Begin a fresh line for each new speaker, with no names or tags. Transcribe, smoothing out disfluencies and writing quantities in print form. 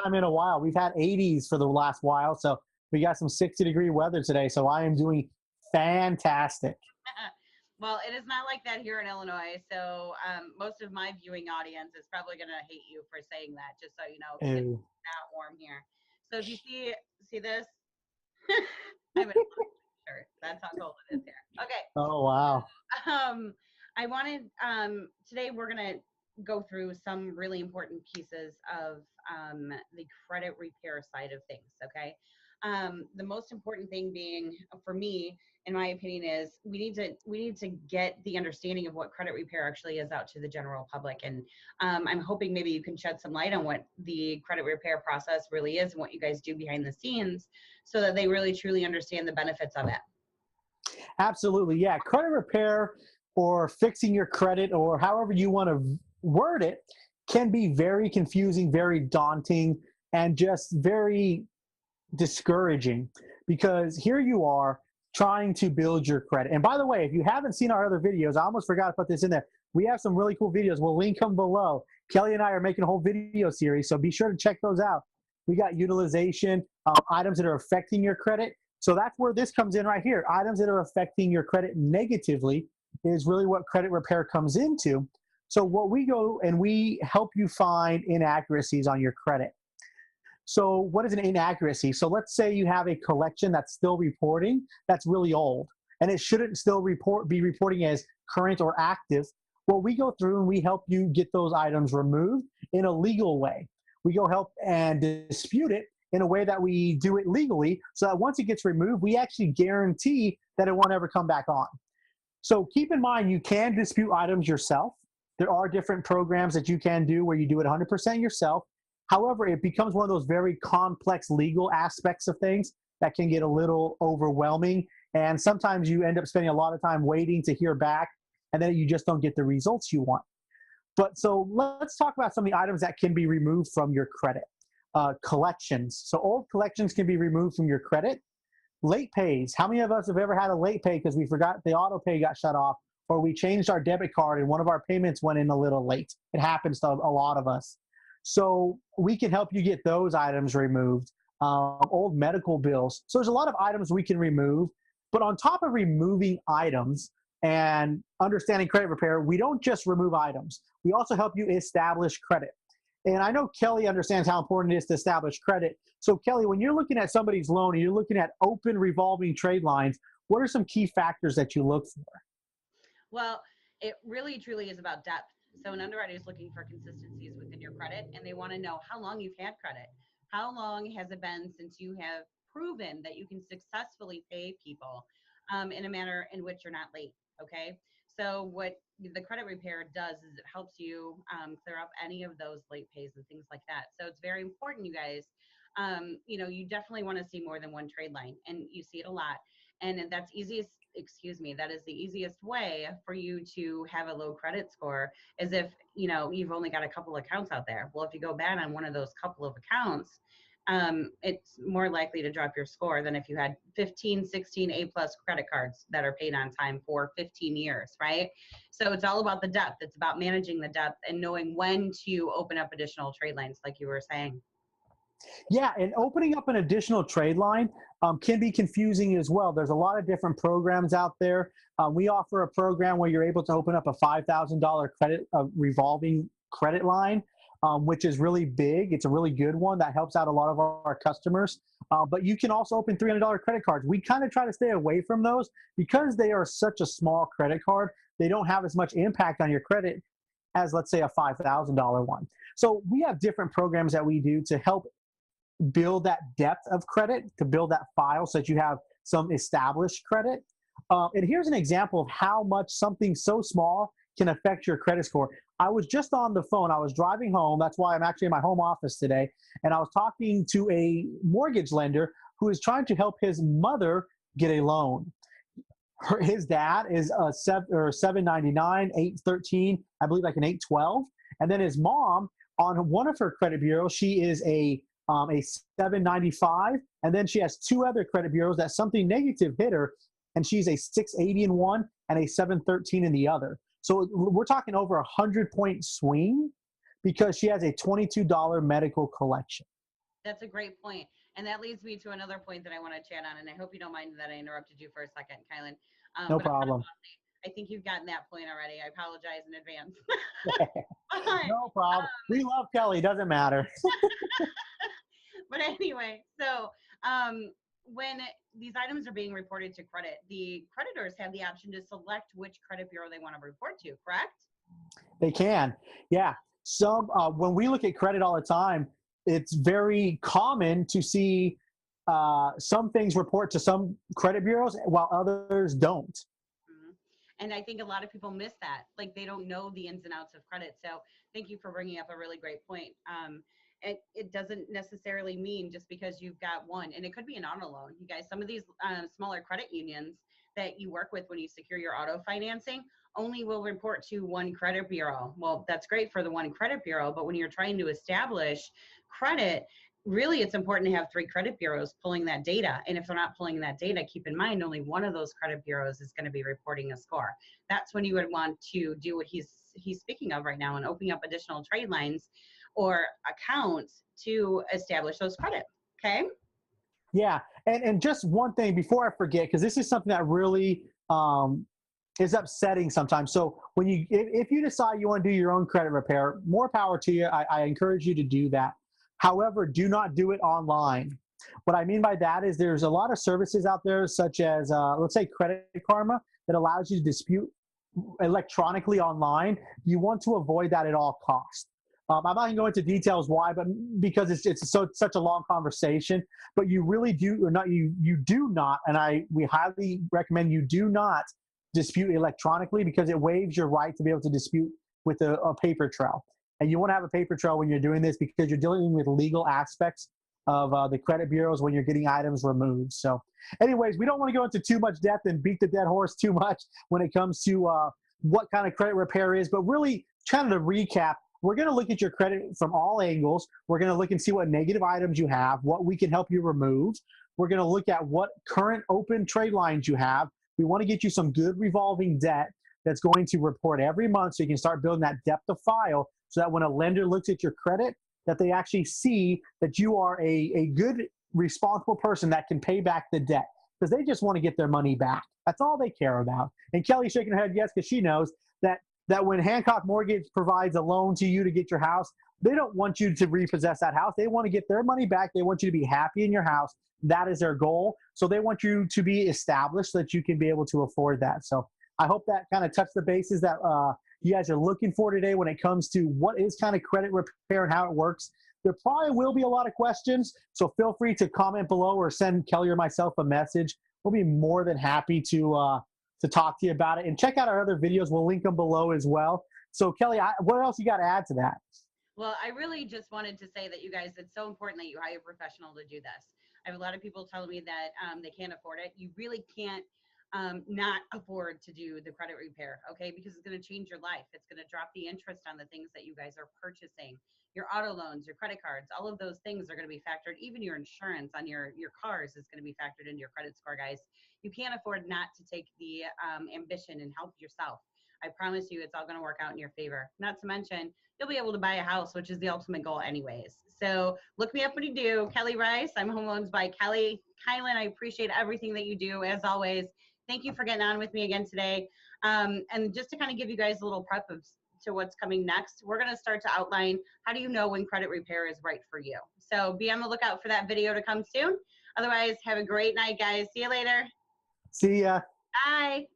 time in a while. We've had 80s for the last while, so we got some 60-degree weather today. So I am doing fantastic.
Well, it is not like that here in Illinois. So most of my viewing audience is probably going to hate you for saying that, just so you know, because it's
Ew.
not warm here. So if you see this, I'm in a shirt. That's how cold it is here. Okay.
Oh, wow.
Um, I wanted today we're gonna go through some really important pieces of the credit repair side of things. Okay, the most important thing being for me, in my opinion, is we need to get the understanding of what credit repair actually is out to the general public, and I'm hoping maybe you can shed some light on what the credit repair process really is and what you guys do behind the scenes, so that they really truly understand the benefits of it.
Absolutely. Yeah. Credit repair or fixing your credit or however you want to word it can be very confusing, very daunting, and just very discouraging because here you are trying to build your credit. And by the way, if you haven't seen our other videos, I almost forgot to put this in there. We have some really cool videos. We'll link them below. Kelly and I are making a whole video series, so be sure to check those out. We got utilization, items that are affecting your credit. So that's where this comes in right here. Items that are affecting your credit negatively is really what credit repair comes into. So what we go and we help you find inaccuracies on your credit. So what is an inaccuracy? So let's say you have a collection that's still reporting that's really old and it shouldn't still be reporting as current or active. Well, we go through and we help you get those items removed in a legal way. We go help and dispute it in a way that we do it legally so that once it gets removed, we actually guarantee that it won't ever come back on. So keep in mind, you can dispute items yourself. There are different programs that you can do where you do it 100% yourself. However, it becomes one of those very complex legal aspects of things that can get a little overwhelming. And sometimes you end up spending a lot of time waiting to hear back, and then you just don't get the results you want. But so let's talk about some of the items that can be removed from your credit. Collections. So old collections can be removed from your credit. Late pays. How many of us have ever had a late pay because we forgot the auto pay got shut off, or we changed our debit card and one of our payments went in a little late? It happens to a lot of us. So we can help you get those items removed. Old medical bills. So there's a lot of items we can remove. But on top of removing items and understanding credit repair, we don't just remove items. We also help you establish credit. And I know Kelly understands how important it is to establish credit. So Kelly, when you're looking at somebody's loan and you're looking at open revolving trade lines, what are some key factors that you look for?
Well, it really truly is about depth. So an underwriter is looking for consistencies within your credit, and they want to know how long you've had credit. How long has it been since you have proven that you can successfully pay people in a manner in which you're not late? Okay. So what the credit repair does is it helps you clear up any of those late pays and things like that. So it's very important, you guys. You definitely want to see more than one trade line, and you see it a lot. And that's easiest, excuse me, that is the easiest way for you to have a low credit score is if, you've only got a couple accounts out there. Well, if you go bad on one of those couple of accounts, it's more likely to drop your score than if you had 15, 16 A+ credit cards that are paid on time for 15 years, right? So it's all about the depth. It's about managing the depth and knowing when to open up additional trade lines, like you were saying.
Yeah, and opening up an additional trade line can be confusing as well. There's a lot of different programs out there. We offer a program where you're able to open up a $5,000 revolving credit line, which is really big. It's a really good one that helps out a lot of our customers. But you can also open $300 credit cards. We kind of try to stay away from those because they are such a small credit card. They don't have as much impact on your credit as, let's say, a $5,000 one. So we have different programs that we do to help build that depth of credit, to build that file so that you have some established credit. And here's an example of how much something so small can affect your credit score. I was just on the phone. I was driving home. That's why I'm actually in my home office today. And I was talking to a mortgage lender who is trying to help his mother get a loan. His dad is a 799, 813, I believe like an 812. And then his mom, on one of her credit bureaus, she is a 795, and then she has two other credit bureaus that something negative hit her, and she's a 680 in one and a 713 in the other. So we're talking over 100-point swing because she has a $22 medical collection.
That's a great point. And that leads me to another point that I want to chat on. And I hope you don't mind that I interrupted you for a second, Kylan.
No
But
problem.
I think you've gotten that point already. I apologize in advance.
No problem. We love Kelly. Doesn't matter.
But anyway, so um, when these items are being reported to credit, the creditors have the option to select which credit bureau they want to report to, correct?
They can. Yeah. Some when we look at credit all the time, it's very common to see some things report to some credit bureaus while others don't.
Mhm. And I think a lot of people miss that. Like they don't know the ins and outs of credit. So thank you for bringing up a really great point. It doesn't necessarily mean just because you've got one, and it could be an auto loan. You guys, some of these smaller credit unions that you work with when you secure your auto financing only will report to one credit bureau. Well, that's great for the one credit bureau, but when you're trying to establish credit, really it's important to have three credit bureaus pulling that data. And if they're not pulling that data, keep in mind only one of those credit bureaus is going to be reporting a score. That's when you would want to do what he's speaking of right now and opening up additional trade lines or accounts to establish those credit. Okay.
Yeah, and just one thing before I forget, because this is something that really is upsetting sometimes. So when if you decide you want to do your own credit repair, more power to you. I encourage you to do that. However, do not do it online. What I mean by that is there's a lot of services out there, such as let's say Credit Karma, that allows you to dispute electronically online. You want to avoid that at all costs. I'm not going to go into details why, but because it's such a long conversation. But you really do, or not you do not, and we highly recommend you do not dispute electronically, because it waives your right to be able to dispute with a paper trail. And you want to have a paper trail when you're doing this, because you're dealing with legal aspects of the credit bureaus when you're getting items removed. So, anyways, we don't want to go into too much depth and beat the dead horse too much when it comes to what kind of credit repair is. But really, trying to recap, we're going to look at your credit from all angles. We're going to look and see what negative items you have, what we can help you remove. We're going to look at what current open trade lines you have. We want to get you some good revolving debt that's going to report every month, so you can start building that depth of file, so that when a lender looks at your credit, that they actually see that you are a good, responsible person that can pay back the debt, because they just want to get their money back. That's all they care about. And Kelly's shaking her head yes, because she knows that when Hancock Mortgage provides a loan to you to get your house, they don't want you to repossess that house. They want to get their money back. They want you to be happy in your house. That is their goal. So they want you to be established so that you can be able to afford that. So I hope that kind of touched the bases that you guys are looking for today when it comes to what is kind of credit repair and how it works. There probably will be a lot of questions, so feel free to comment below or send Kelly or myself a message. We'll be more than happy to talk to you about it. And check out our other videos. We'll link them below as well. So Kelly, what else you got to add to that?
Well, I really just wanted to say that you guys, it's so important that you hire a professional to do this. I have a lot of people telling me that they can't afford it. You really can't not afford to do the credit repair, okay? Because it's going to change your life. It's going to drop the interest on the things that you guys are purchasing. Your auto loans, your credit cards, all of those things are going to be factored. Even your insurance on your cars is going to be factored into your credit score, guys. You can't afford not to take the ambition and help yourself. I promise you, it's all going to work out in your favor. Not to mention, you'll be able to buy a house, which is the ultimate goal anyways. So look me up when you do. Kelly Rice, I'm Home Loans by Kelly. Kylan, I appreciate everything that you do, as always. Thank you for getting on with me again today. And just to kind of give you guys a little prep to what's coming next, we're going to start to outline how do you know when credit repair is right for you. So be on the lookout for that video to come soon. Otherwise, have a great night, guys. See you later.
See ya.
Bye.